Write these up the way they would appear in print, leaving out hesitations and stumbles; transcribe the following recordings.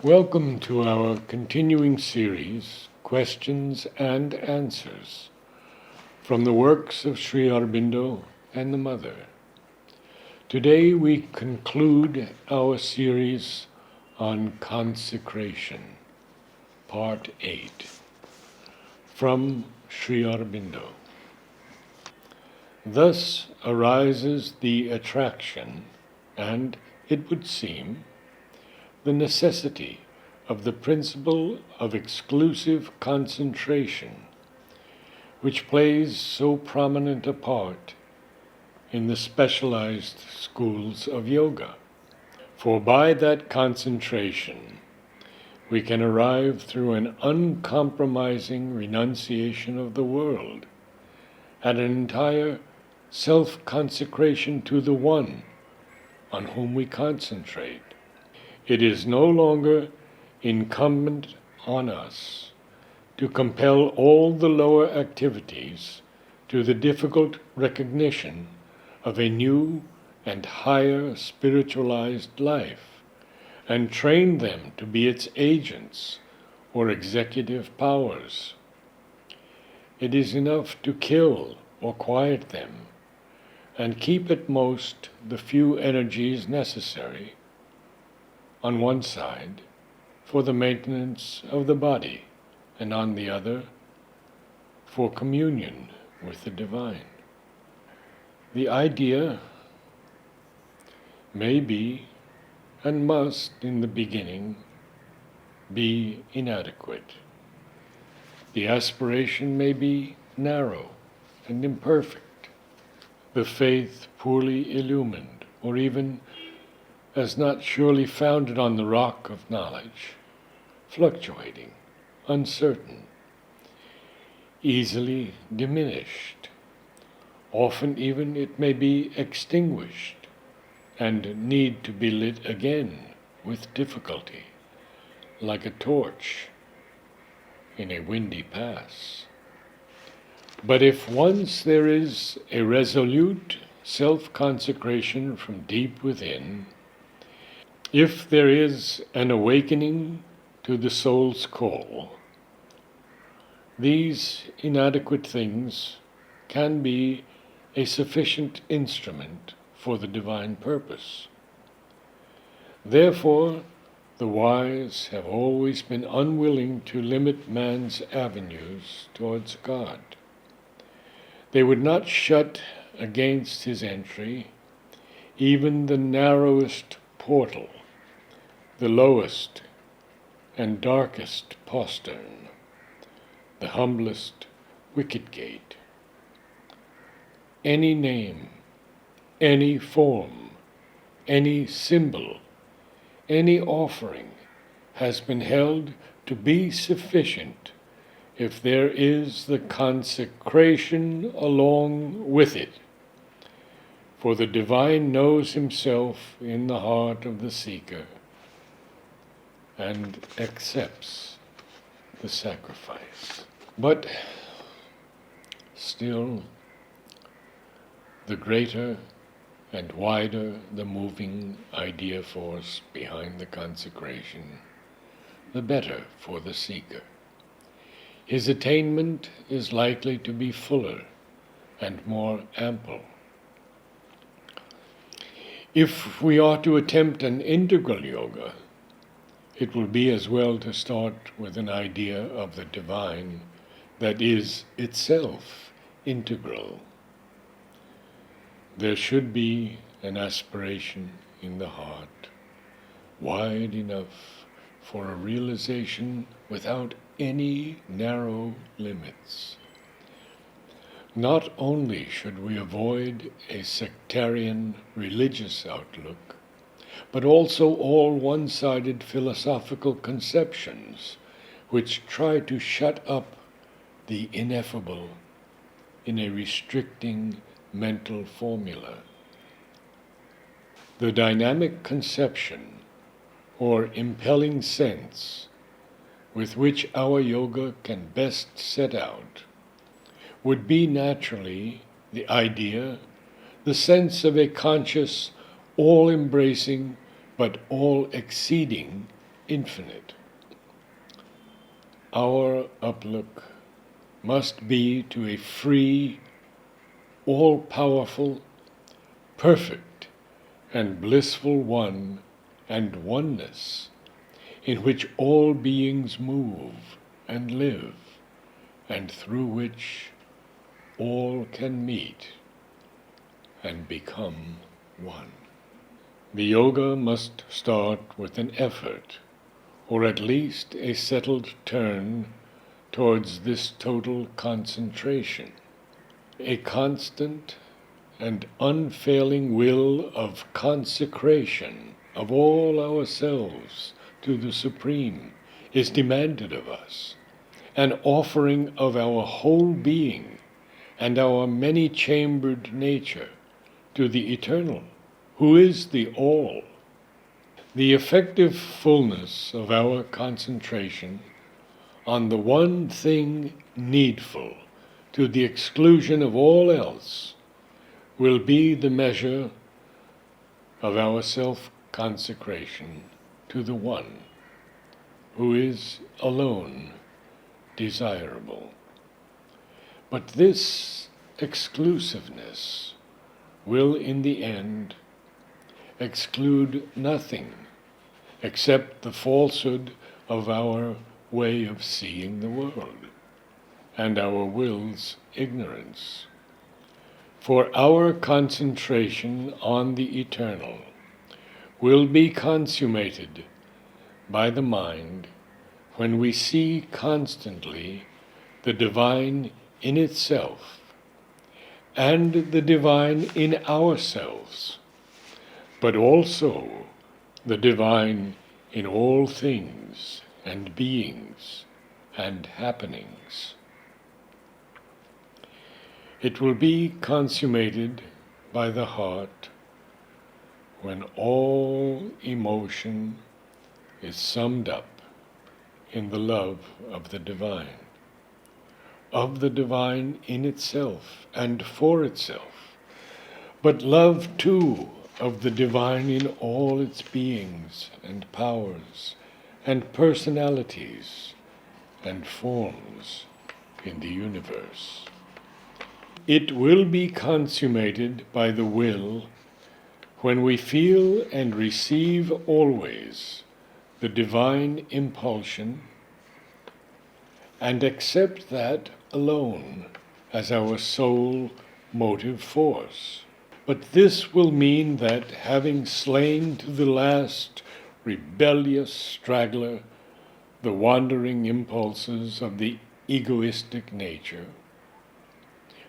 Welcome to our continuing series, Questions and Answers, from the works of Sri Aurobindo and the Mother. Today we conclude our series on Consecration, Part 8, from Sri Aurobindo. Thus arises the attraction, and, it would seem, the necessity of the principle of exclusive concentration, which plays so prominent a part in the specialized schools of yoga. For by that concentration, we can arrive through an uncompromising renunciation of the world, at an entire self-consecration to the One on whom we concentrate. It is no longer incumbent on us to compel all the lower activities to the difficult recognition of a new and higher spiritualized life, and train them to be its agents or executive powers. It is enough to kill or quiet them, and keep at most the few energies necessary, on one side, for the maintenance of the body, and on the other, for communion with the divine. The idea may be, and must in the beginning, be inadequate. The aspiration may be narrow and imperfect, the faith poorly illumined, or even as not surely founded on the rock of knowledge, fluctuating, uncertain, easily diminished. Often even it may be extinguished and need to be lit again with difficulty, like a torch in a windy pass. But if once there is a resolute self-consecration from deep within, if there is an awakening to the soul's call, these inadequate things can be a sufficient instrument for the divine purpose. Therefore, the wise have always been unwilling to limit man's avenues towards God. They would not shut against his entry even the narrowest portal, the lowest and darkest postern, the humblest wicket gate. Any name, any form, any symbol, any offering has been held to be sufficient if there is the consecration along with it. For the divine knows himself in the heart of the seeker and accepts the sacrifice. But still, the greater and wider the moving idea force behind the consecration, the better for the seeker. His attainment is likely to be fuller and more ample. If we are to attempt an integral yoga, it will be as well to start with an idea of the divine that is itself integral. There should be an aspiration in the heart, wide enough for a realization without any narrow limits. Not only should we avoid a sectarian religious outlook, but also all one-sided philosophical conceptions which try to shut up the ineffable in a restricting mental formula. The dynamic conception or impelling sense with which our yoga can best set out would be naturally the idea, the sense of a conscious, all-embracing, but all-exceeding infinite. Our outlook must be to a free, all-powerful, perfect, and blissful one and oneness, in which all beings move and live, and through which all can meet and become one. The yoga must start with an effort, or at least a settled turn towards this total concentration, a constant and unfailing will of consecration of all ourselves to the Supreme is demanded of us, an offering of our whole being and our many-chambered nature to the Eternal, who is the All. The effective fullness of our concentration on the one thing needful to the exclusion of all else will be the measure of our self-consecration to the One, who is alone desirable. But this exclusiveness will in the end exclude nothing except the falsehood of our way of seeing the world and our will's ignorance. For our concentration on the Eternal will be consummated by the mind when we see constantly the divine in itself and the divine in ourselves, but also the divine in all things and beings and happenings. It will be consummated by the heart when all emotion is summed up in the love of the divine in itself and for itself, but love too of the divine in all its beings and powers and personalities and forms in the universe. It will be consummated by the will when we feel and receive always the divine impulsion and accept that alone as our sole motive force. But this will mean that, having slain to the last rebellious straggler the wandering impulses of the egoistic nature,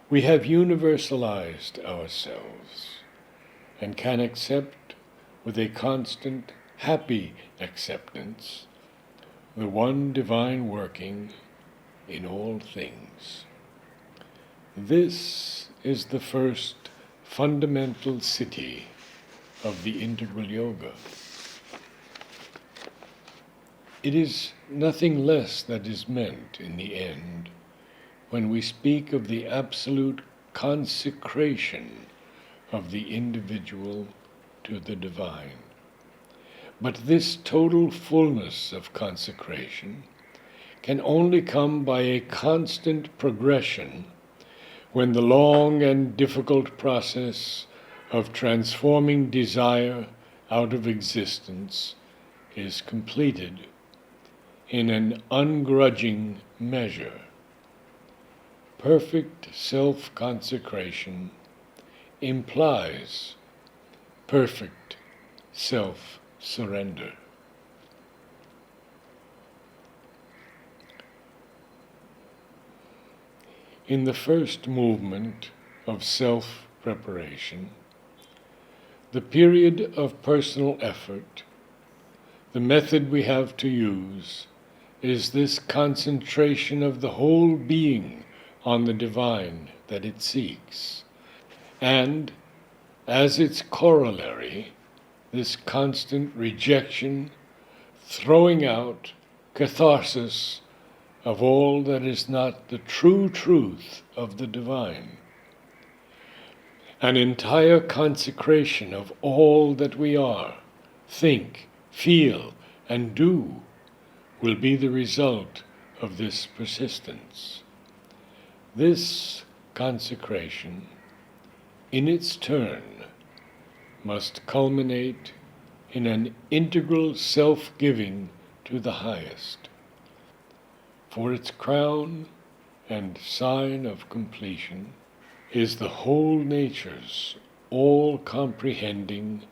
we have universalized ourselves and can accept with a constant, happy acceptance the one divine working in all things. This is the first fundamental city of the integral yoga. It is nothing less that is meant in the end when we speak of the absolute consecration of the individual to the divine. But this total fullness of consecration can only come by a constant progression when the long and difficult process of transforming desire out of existence is completed in an ungrudging measure. Perfect self-consecration implies perfect self-surrender. In the first movement of self-preparation, the period of personal effort, the method we have to use is this concentration of the whole being on the divine that it seeks, and as its corollary, this constant rejection, throwing out, catharsis of all that is not the true truth of the divine, an entire consecration of all that we are, think, feel, and do will be the result of this persistence. This consecration, in its turn, must culminate in an integral self-giving to the highest. For its crown and sign of completion is the whole nature's all-comprehending,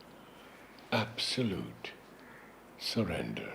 absolute surrender.